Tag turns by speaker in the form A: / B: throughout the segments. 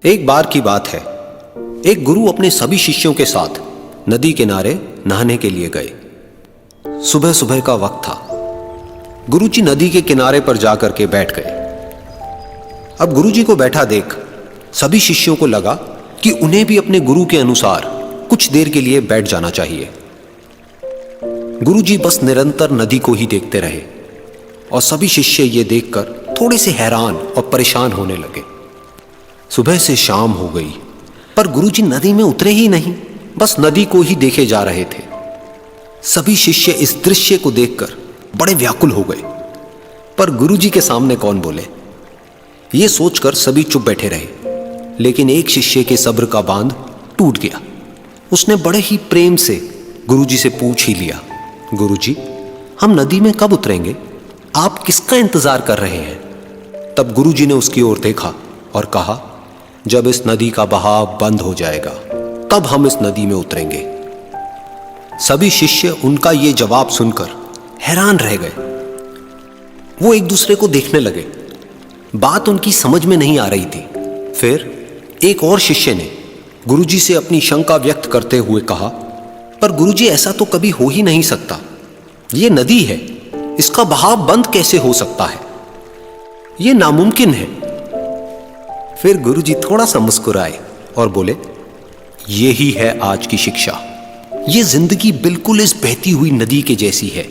A: एक बार की बात है, एक गुरु अपने सभी शिष्यों के साथ नदी किनारे नहाने के लिए गए। सुबह सुबह का वक्त था। गुरुजी नदी के किनारे पर जाकर के बैठ गए। अब गुरुजी को बैठा देख सभी शिष्यों को लगा कि उन्हें भी अपने गुरु के अनुसार कुछ देर के लिए बैठ जाना चाहिए। गुरुजी बस निरंतर नदी को ही देखते रहे और सभी शिष्य ये देखकर थोड़े से हैरान और परेशान होने लगे। सुबह से शाम हो गई पर गुरुजी नदी में उतरे ही नहीं, बस नदी को ही देखे जा रहे थे। सभी शिष्य इस दृश्य को देखकर बड़े व्याकुल हो गए, पर गुरुजी के सामने कौन बोले, ये सोचकर सभी चुप बैठे रहे। लेकिन एक शिष्य के सब्र का बांध टूट गया। उसने बड़े ही प्रेम से गुरुजी से पूछ ही लिया, गुरुजी, हम नदी में कब उतरेंगे? आप किसका इंतजार कर रहे हैं? तब गुरुजी ने उसकी ओर देखा और कहा, जब इस नदी का बहाव बंद हो जाएगा तब हम इस नदी में उतरेंगे। सभी शिष्य उनका ये जवाब सुनकर हैरान रह गए। वो एक दूसरे को देखने लगे। बात उनकी समझ में नहीं आ रही थी। फिर एक और शिष्य ने गुरुजी से अपनी शंका व्यक्त करते हुए कहा, पर गुरुजी, ऐसा तो कभी हो ही नहीं सकता। ये नदी है, इसका बहाव बंद कैसे हो सकता है? ये नामुमकिन है। फिर गुरुजी थोड़ा सा मुस्कुराए और बोले, यही है आज की शिक्षा। ये जिंदगी बिल्कुल इस बहती हुई नदी के जैसी है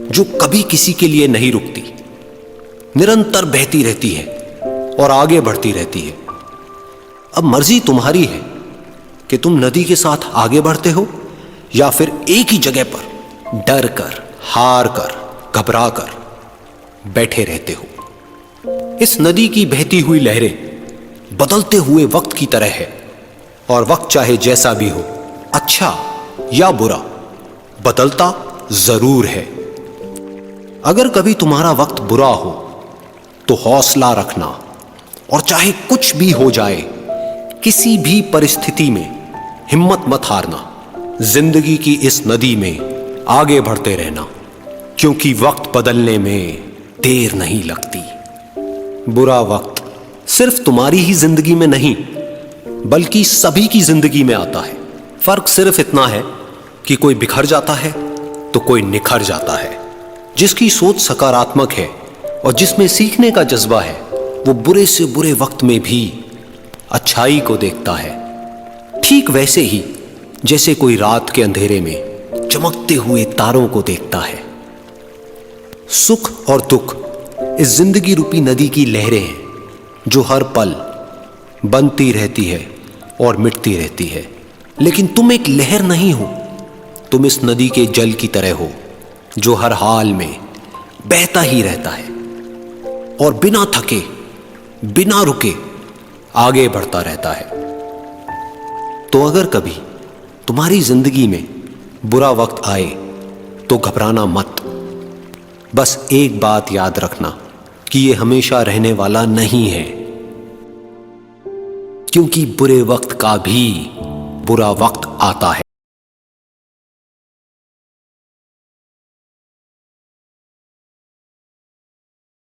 A: जो कभी किसी के लिए नहीं रुकती, निरंतर बहती रहती है और आगे बढ़ती रहती है। अब मर्जी तुम्हारी है कि तुम नदी के साथ आगे बढ़ते हो या फिर एक ही जगह पर डर कर, हार कर, घबरा कर बैठे रहते हो। इस नदी की बहती हुई लहरें बदलते हुए वक्त की तरह है और वक्त चाहे जैसा भी हो, अच्छा या बुरा, बदलता जरूर है। अगर कभी तुम्हारा वक्त बुरा हो तो हौसला रखना और चाहे कुछ भी हो जाए, किसी भी परिस्थिति में हिम्मत मत हारना। जिंदगी की इस नदी में आगे बढ़ते रहना, क्योंकि वक्त बदलने में देर नहीं लगती। बुरा वक्त सिर्फ तुम्हारी ही जिंदगी में नहीं बल्कि सभी की जिंदगी में आता है। फर्क सिर्फ इतना है कि कोई बिखर जाता है तो कोई निखर जाता है। जिसकी सोच सकारात्मक है और जिसमें सीखने का जज्बा है, वो बुरे से बुरे वक्त में भी अच्छाई को देखता है। ठीक वैसे ही जैसे कोई रात के अंधेरे में चमकते हुए तारों को देखता है। सुख और दुख इस जिंदगी रूपी नदी की लहरें हैं जो हर पल बनती रहती है और मिटती रहती है। लेकिन तुम एक लहर नहीं हो, तुम इस नदी के जल की तरह हो जो हर हाल में बहता ही रहता है और बिना थके, बिना रुके आगे बढ़ता रहता है। तो अगर कभी तुम्हारी जिंदगी में बुरा वक्त आए तो घबराना मत। बस एक बात याद रखना कि ये हमेशा रहने वाला नहीं है, क्योंकि बुरे वक्त का भी बुरा वक्त आता है।